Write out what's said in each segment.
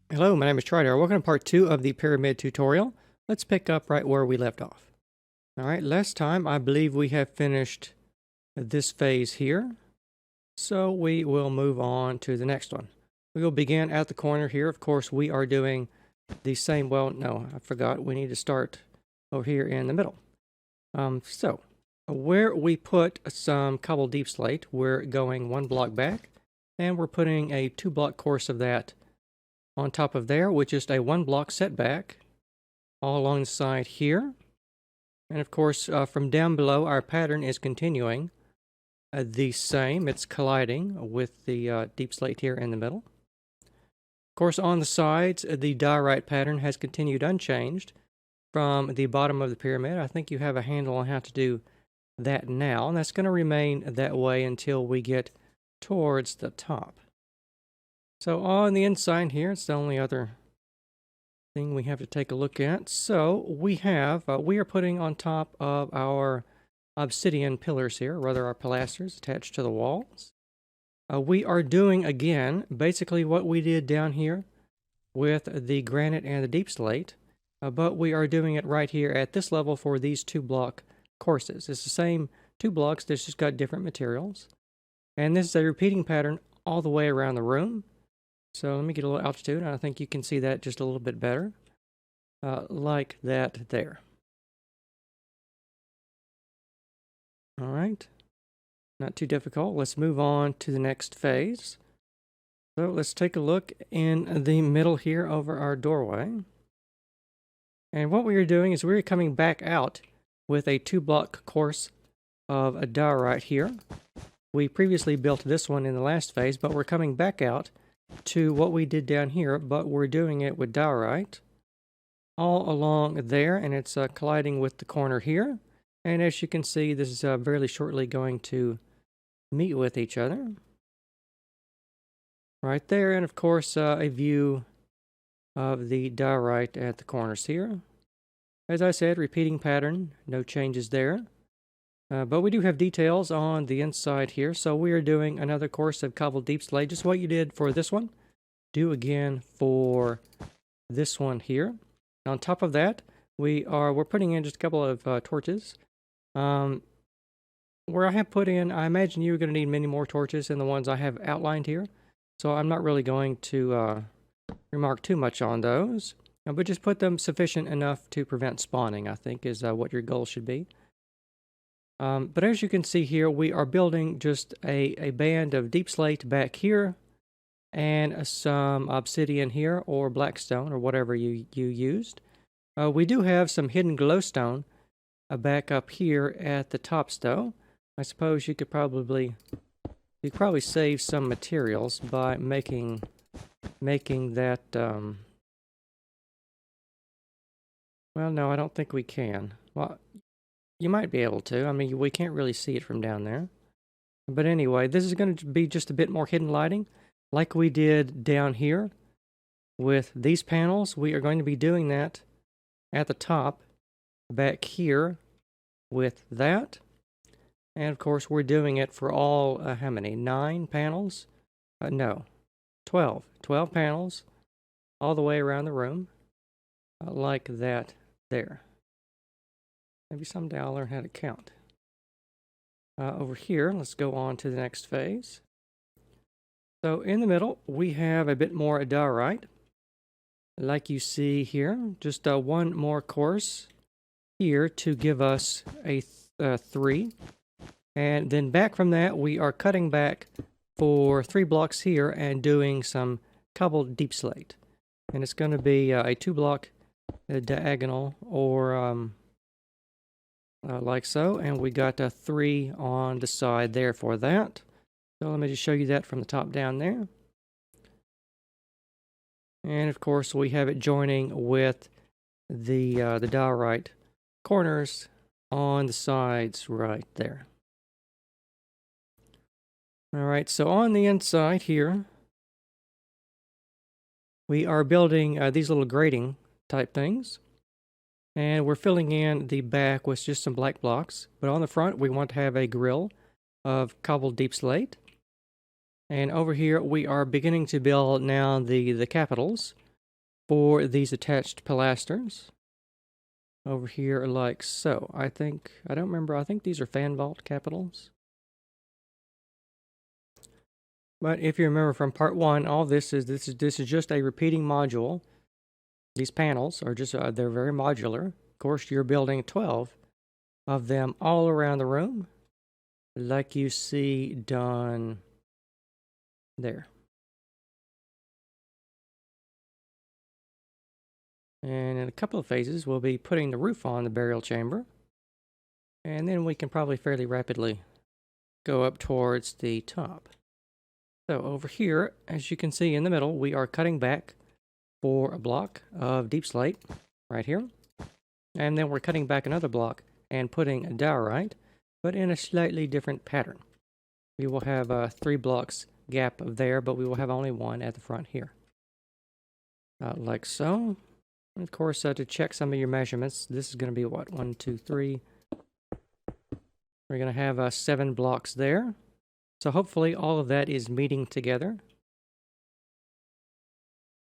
Hello, my name is Trydar. Welcome to part 2 of the pyramid tutorial. Let's pick up right where we left off. Alright, last time I believe we have finished this phase here. So we will move on to the next one. We will begin at the corner here. Of course, we are doing the same, well, no, I forgot. We need to start over here in the middle. So, where we put some cobble deep slate, we're going one block back, and we're putting a 2-block course of that on top of there, with just a 1-block setback all along the side here. And of course, from down below, our pattern is continuing the same. It's colliding with the deep slate here in the middle. Of course, on the sides, the diorite pattern has continued unchanged from the bottom of the pyramid. I think you have a handle on how to do that now, and that's going to remain that way until we get towards the top. So on the inside here, it's the only other thing we have to take a look at. So we are putting on top of our obsidian pillars here, rather our pilasters attached to the walls. We are doing again basically what we did down here with the granite and the deep slate, but we are doing it right here at this level for these 2-block courses. It's the same 2 blocks, it's just got different materials. And this is a repeating pattern all the way around the room. So let me get a little altitude, and I think you can see that just a little bit better, like that there. All right, not too difficult. Let's move on to the next phase. So let's take a look in the middle here over our doorway. And what we are doing is we're coming back out with a 2-block course of a diorite here. We previously built this one in the last phase, but we're coming back out to what we did down here, but we're doing it with diorite all along there, and it's colliding with the corner here. And as you can see, this is very shortly going to meet with each other right there. And of course, a view of the diorite at the corners here. As I said, repeating pattern, no changes there. But we do have details on the inside here. So we are doing another course of cobbled deep slate, just what you did for this one. Do again for this one here. On top of that, we're putting in just a couple of torches. Where I have put in, I imagine you're going to need many more torches than the ones I have outlined here. So I'm not really going to remark too much on those. But just put them sufficient enough to prevent spawning, I think, is what your goal should be. But as you can see here, we are building just a band of deep slate back here and some obsidian here, or blackstone, or whatever you used. We do have some hidden glowstone back up here at the top, though. I suppose you could probably save some materials by making that. Well, no, I don't think we can. Well, you might be able to. I mean, we can't really see it from down there. But anyway, this is going to be just a bit more hidden lighting, like we did down here with these panels. We are going to be doing that at the top back here with that. And of course, we're doing it for all, how many? 9 panels? No, 12. 12 panels all the way around the room, like that there. Maybe someday I'll learn how to count. Over here, let's go on to the next phase. So in the middle, we have a bit more diorite, like you see here. Just one more course here to give us a 3. And then back from that, we are cutting back for 3 blocks here and doing some cobbled deep slate. And it's going to be a 2-block diagonal, or like so, and we got a 3 on the side there for that. So let me just show you that from the top down there. And of course, we have it joining with the diorite corners on the sides right there. All right, so on the inside here, we are building these little grating type things. And we're filling in the back with just some black blocks. But on the front, we want to have a grill of cobbled deep slate. And over here, we are beginning to build now the capitals. for these attached pilasters over here like so. I don't remember, I think these are fan vault capitals. But if you remember from part 1, all this is just a repeating module. These panels are just, they're very modular. Of course, you're building 12 of them all around the room, like you see done there. And in a couple of phases, we'll be putting the roof on the burial chamber. And then we can probably fairly rapidly go up towards the top. So over here, as you can see in the middle, we are cutting back for a block of deep slate right here. And then we're cutting back another block and putting a diorite, but in a slightly different pattern. We will have 3 blocks gap there, but we will have only 1 at the front here. Like so. And of course, to check some of your measurements, this is going to be what? 1, 2, 3. We're going to have 7 blocks there. So hopefully all of that is meeting together.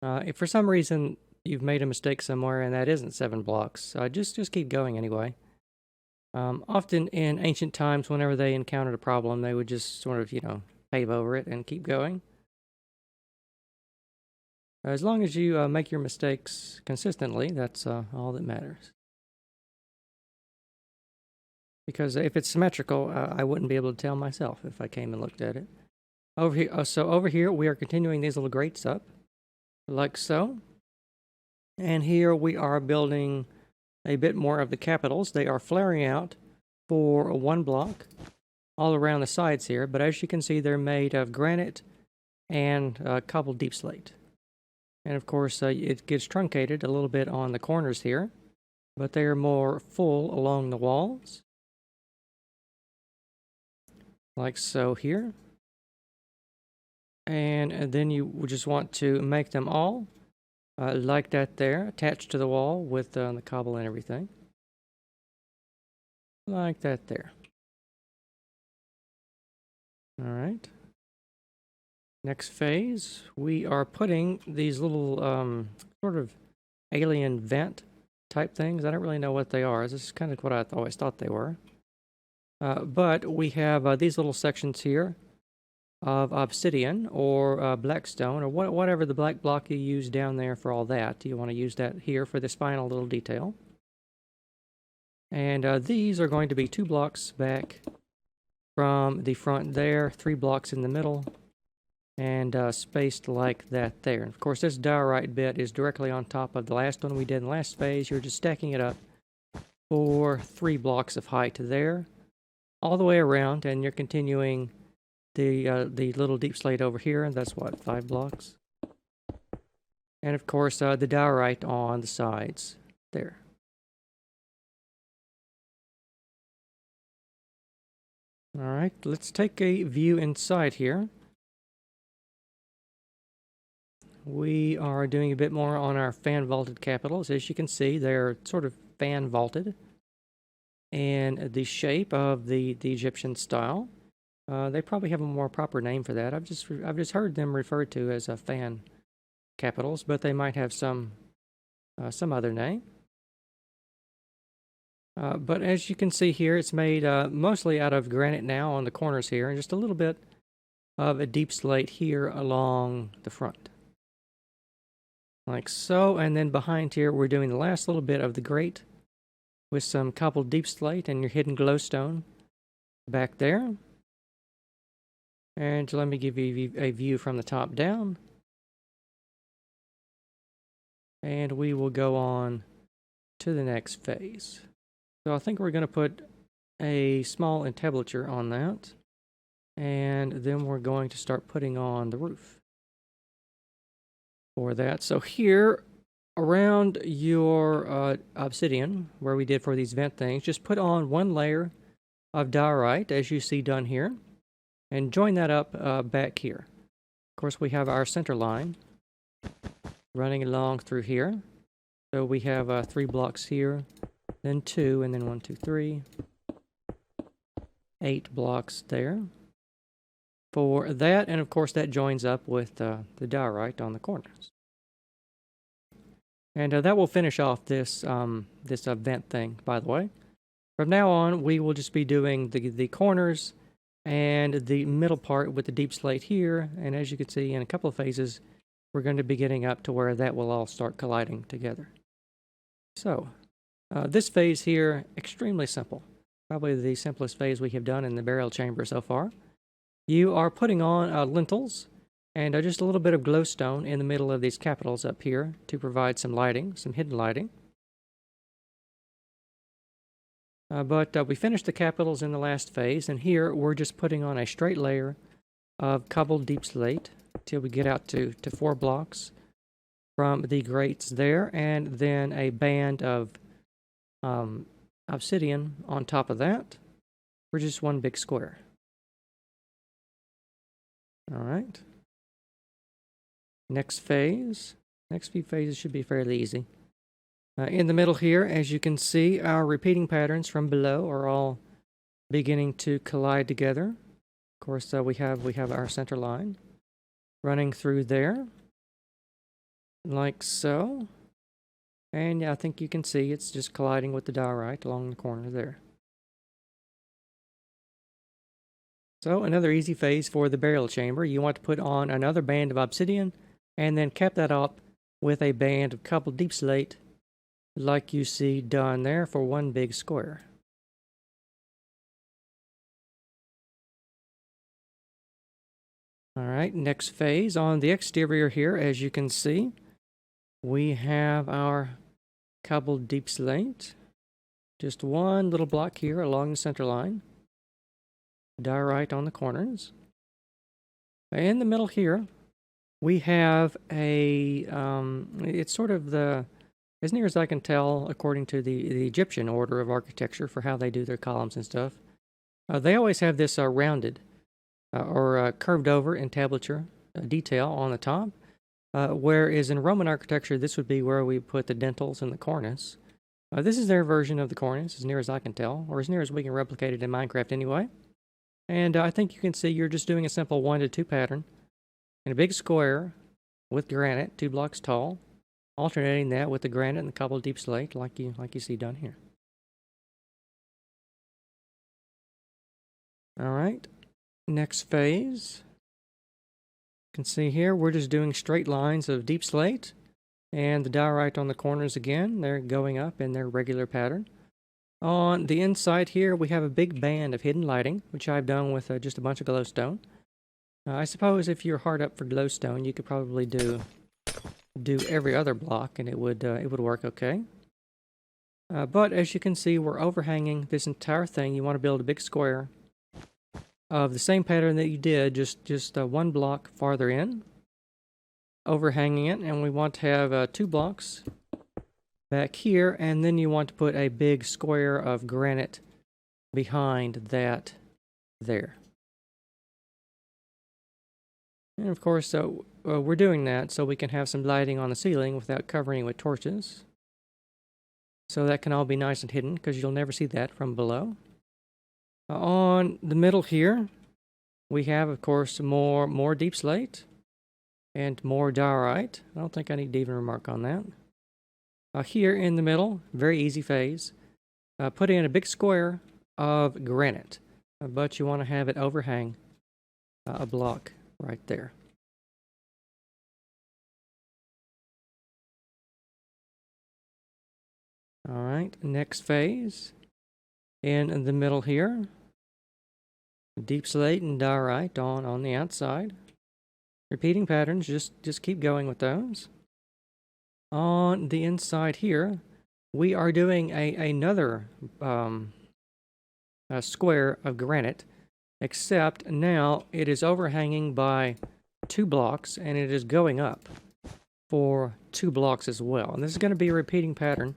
If for some reason you've made a mistake somewhere and that isn't 7 blocks, just keep going anyway. Often in ancient times, whenever they encountered a problem, they would just sort of, pave over it and keep going. As long as you make your mistakes consistently, that's all that matters. Because if it's symmetrical, I wouldn't be able to tell myself if I came and looked at it. Over here, so over here, we are continuing these little grates up, like so. And here we are building a bit more of the capitals. They are flaring out for 1 block all around the sides here, but as you can see, they're made of granite and cobbled deep slate. And of course, it gets truncated a little bit on the corners here, but they are more full along the walls. Like so here. And then you would just want to make them all like that there, attached to the wall with the cobble and everything. Like that there. All right. Next phase, we are putting these little sort of alien vent type things. I don't really know what they are. This is kind of what I always thought they were. But we have these little sections here of obsidian or blackstone or whatever the black block you use down there for all that. You want to use that here for this final little detail. And these are going to be 2 blocks back from the front there, 3 blocks in the middle, and spaced like that there. And of course, this diorite bit is directly on top of the last one we did in the last phase. You're just stacking it up for 3 blocks of height there, all the way around, and you're continuing the little deep slate over here, and that's what, 5 blocks? And of course, the diorite on the sides there. All right, let's take a view inside here. We are doing a bit more on our fan vaulted capitals. As you can see, they're sort of fan vaulted in the shape of the Egyptian style. They probably have a more proper name for that. I've just heard them referred to as fan capitals, but they might have some other name. But as you can see here, it's made mostly out of granite now on the corners here, and just a little bit of a deep slate here along the front. Like so, and then behind here, we're doing the last little bit of the grate with some cobbled deep slate and your hidden glowstone back there. And let me give you a view from the top down. And we will go on to the next phase. So I think we're going to put a small entablature on that. And then we're going to start putting on the roof for that. So here, around your obsidian, where we did for these vent things, just put on 1 layer of diorite, as you see done here, and join that up back here. Of course, we have our center line running along through here. So we have 3 blocks here, then 2, and then 1, 2, 3. 8 blocks there for that, and of course that joins up with the diorite on the corners. And that will finish off this this vent thing, by the way. From now on, we will just be doing the corners and the middle part with the deep slate here. And as you can see, in a couple of phases, we're going to be getting up to where that will all start colliding together. So, this phase here, extremely simple. Probably the simplest phase we have done in the burial chamber so far. You are putting on lintels and just a little bit of glowstone in the middle of these capitals up here to provide some lighting, some hidden lighting. But we finished the capitals in the last phase, and here we're just putting on a straight layer of cobbled deep slate till we get out to 4 blocks from the grates there, and then a band of obsidian on top of that for just one big square. All right. Next phase. Next few phases should be fairly easy. In the middle here, as you can see, our repeating patterns from below are all beginning to collide together. Of course, we have our center line running through there, like so. And I think you can see it's just colliding with the diorite along the corner there. So another easy phase for the burial chamber. You want to put on another band of obsidian and then cap that up with a band of cobbled deep slate like you see done there for one big square. Alright, next phase on the exterior here, as you can see, we have our cobbled deep slate. Just one little block here along the center line. Diorite on the corners. In the middle here, we have a, it's sort of the, as near as I can tell, according to the Egyptian order of architecture for how they do their columns and stuff, they always have this rounded or curved over entablature detail on the top, whereas in Roman architecture, this would be where we put the dentils and the cornice. This is their version of the cornice, as near as I can tell, or as near as we can replicate it in Minecraft anyway. And I think you can see you're just doing a simple 1 to 2 pattern in a big square with granite, 2 blocks tall, alternating that with the granite and the cobbled deep slate like you see done here. Alright, next phase. You can see here we're just doing straight lines of deep slate, and the diorite on the corners again, they're going up in their regular pattern. On the inside here, we have a big band of hidden lighting, which I've done with just a bunch of glowstone. I suppose if you're hard up for glowstone, you could probably do every other block, and it would work okay. But as you can see, we're overhanging this entire thing. You want to build a big square of the same pattern that you did, just 1 block farther in, overhanging it, and we want to have 2 blocks back here, and then you want to put a big square of granite behind that there. And of course, we're doing that so we can have some lighting on the ceiling without covering it with torches. So that can all be nice and hidden, because you'll never see that from below. On the middle here, we have, of course, more deep slate and more diorite. I don't think I need to even remark on that. Here in the middle, very easy phase, put in a big square of granite, but you want to have it overhang a block right there. All right, next phase, in the middle here, deep slate and diorite on the outside. Repeating patterns, just keep going with those. On the inside here, we are doing another square of granite, except now it is overhanging by 2 blocks, and it is going up for 2 blocks as well. And this is going to be a repeating pattern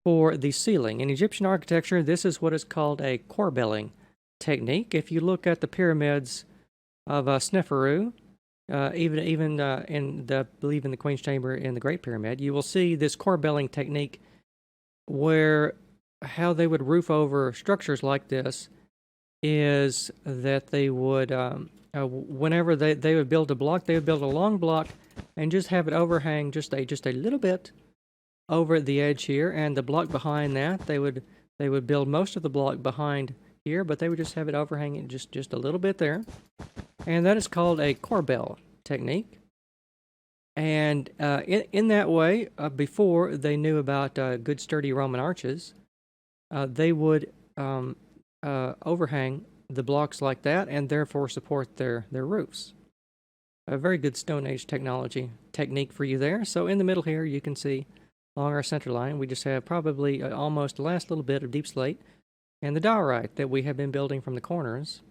for the ceiling. In Egyptian architecture, this is what is called a corbelling technique. If you look at the pyramids of Sneferu, even in the Queen's Chamber in the Great Pyramid, you will see this corbelling technique where how they would roof over structures like this is that they would, whenever they would build a block, they would build a long block and just have it overhang just a little bit over the edge here, and the block behind that, they would build most of the block behind here, but they would just have it overhanging just a little bit there. And that is called a corbel technique. And in that way, before they knew about good sturdy Roman arches, they would overhang the blocks like that and therefore support their roofs. A very good Stone Age technique for you there. So in the middle here, you can see along our center line, we just have probably almost the last little bit of deep slate and the diorite that we have been building from the corners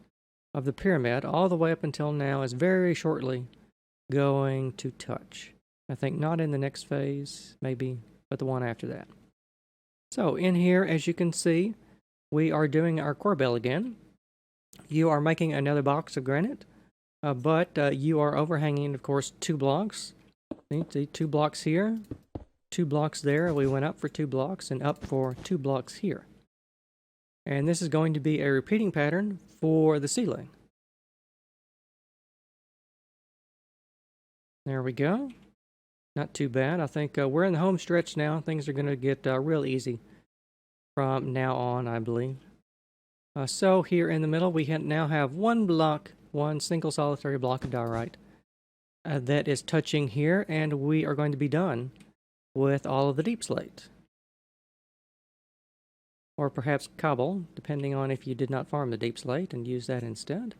of the pyramid all the way up until now is very shortly going to touch. I think not in the next phase, maybe, but the one after that. So in here, as you can see, we are doing our corbel again. You are making another box of granite, but you are overhanging, of course, 2 blocks. See, 2 blocks here, 2 blocks there. We went up for 2 blocks and up for 2 blocks here. And this is going to be a repeating pattern for the ceiling. There we go. Not too bad. I think we're in the home stretch now. Things are going to get real easy from now on, I believe. So here in the middle, we now have 1 block, 1 single solitary block of diorite that is touching here, and we are going to be done with all of the deep slate. Or perhaps cobble, depending on if you did not farm the deep slate and use that instead.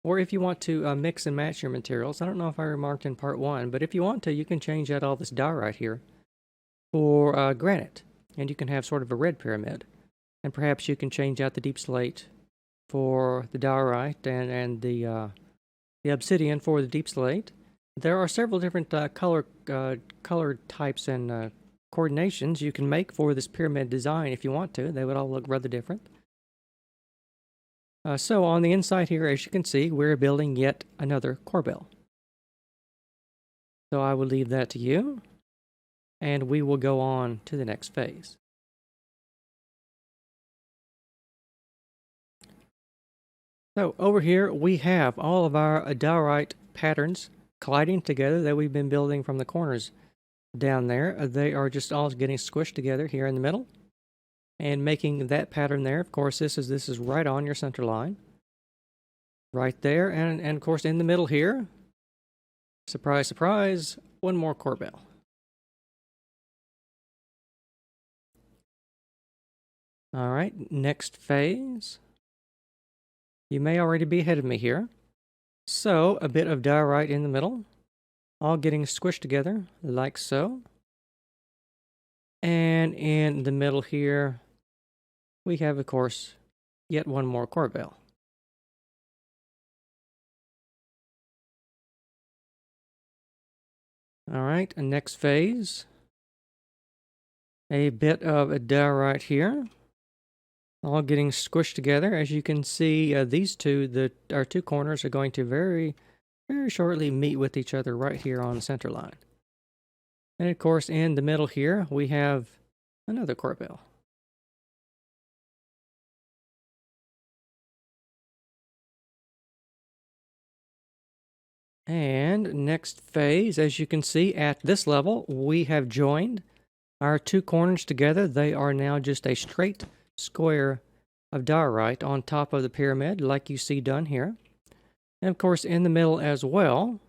Or if you want to mix and match your materials. I don't know if I remarked in part 1, but if you want to, you can change out all this diorite here for granite. And you can have sort of a red pyramid. And perhaps you can change out the deep slate for the diorite and the obsidian for the deep slate. There are several different color types and coordinations you can make for this pyramid design if you want to. They would all look rather different. So on the inside here, as you can see, we're building yet another corbel. So I will leave that to you, and we will go on to the next phase. So over here, we have all of our diorite patterns colliding together that we've been building from the corners down there. They are just all getting squished together here in the middle and making that pattern there. Of course, this is right on your center line. Right there, and of course in the middle here, surprise, surprise, 1 more corbel. All right, next phase. You may already be ahead of me here. So, a bit of diorite in the middle, all getting squished together like so. And in the middle here, we have, of course, yet 1 more corbel. All right, next phase. A bit of a diorite here, all getting squished together. As you can see, these our 2 corners are going to very, very shortly meet with each other right here on the center line. And of course, in the middle here, we have another corbel. And next phase, as you can see at this level, we have joined our 2 corners together. They are now just a straight square of diorite on top of the pyramid, like you see done here. And of course, in the middle as well,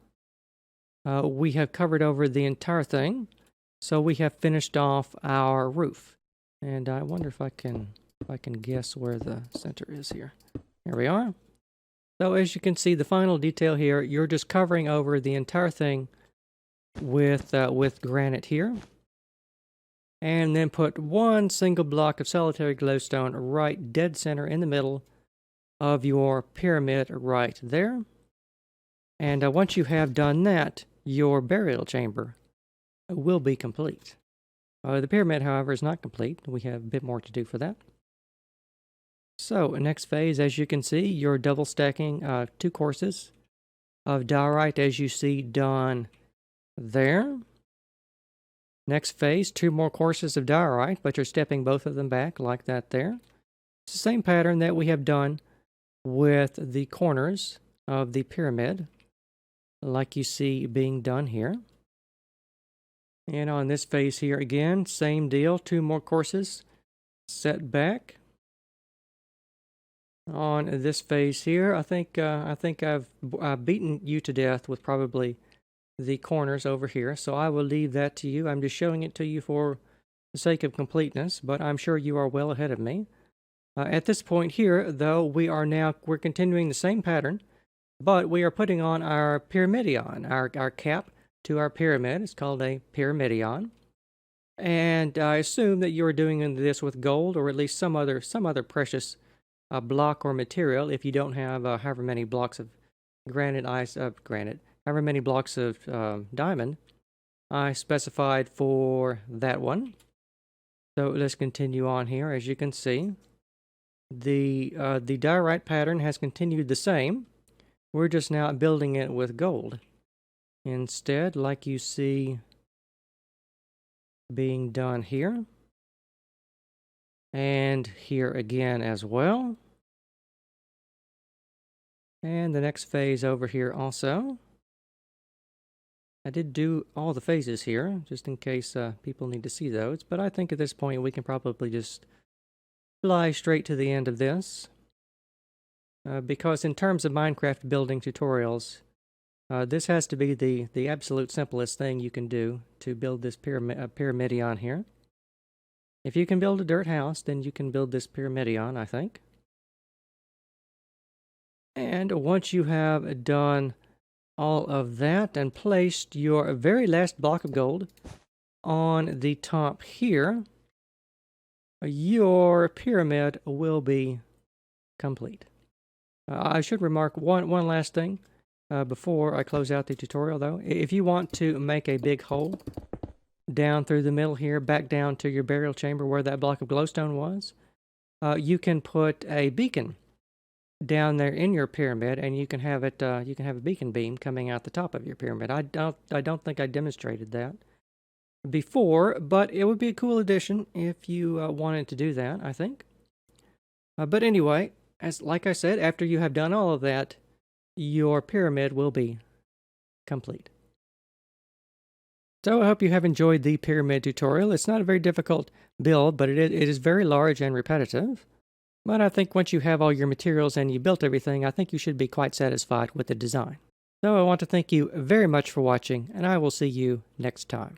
we have covered over the entire thing. So we have finished off our roof. And I wonder if I can guess where the center is here. Here we are. So as you can see, the final detail here, you're just covering over the entire thing with granite here. And then put 1 single block of solitary glowstone right dead center in the middle of your pyramid right there. And once you have done that, your burial chamber will be complete. The pyramid, however, is not complete. We have a bit more to do for that. So, next phase, as you can see, you're double stacking 2 courses of diorite as you see done there. Next phase, 2 more courses of diorite, but you're stepping both of them back like that there. It's the same pattern that we have done with the corners of the pyramid, like you see being done here. And on this phase here again, same deal, 2 more courses set back. On this phase here, I think I've beaten you to death with probably the corners over here, so I will leave that to you. I'm just showing it to you for the sake of completeness, but I'm sure you are well ahead of me. At this point here, though, we're continuing the same pattern, but we are putting on our pyramidion, our cap to our pyramid. It's called a pyramidion. And I assume that you're doing this with gold, or at least some other precious block or material. If you don't have however many blocks of however many blocks of diamond, I specified for that one. So let's continue on here. As you can see, the diorite pattern has continued the same. We're just now building it with gold instead, like you see being done here. And here again as well. And the next phase over here also. I did do all the phases here, just in case people need to see those. But I think at this point we can probably just fly straight to the end of this. Because in terms of Minecraft building tutorials, this has to be the absolute simplest thing you can do to build this pyramidion here. If you can build a dirt house, then you can build this pyramidion, I think. And once you have done all of that and placed your very last block of gold on the top here, your pyramid will be complete. I should remark one last thing before I close out the tutorial, though. If you want to make a big hole down through the middle here, back down to your burial chamber where that block of glowstone was, you can put a beacon down there in your pyramid, and you can have it. You can have a beacon beam coming out the top of your pyramid. I don't think I demonstrated that before, but it would be a cool addition if you wanted to do that, I think. But anyway, like I said, after you have done all of that, your pyramid will be complete. So I hope you have enjoyed the pyramid tutorial. It's not a very difficult build, but it is very large and repetitive. But I think once you have all your materials and you built everything, I think you should be quite satisfied with the design. So I want to thank you very much for watching, and I will see you next time.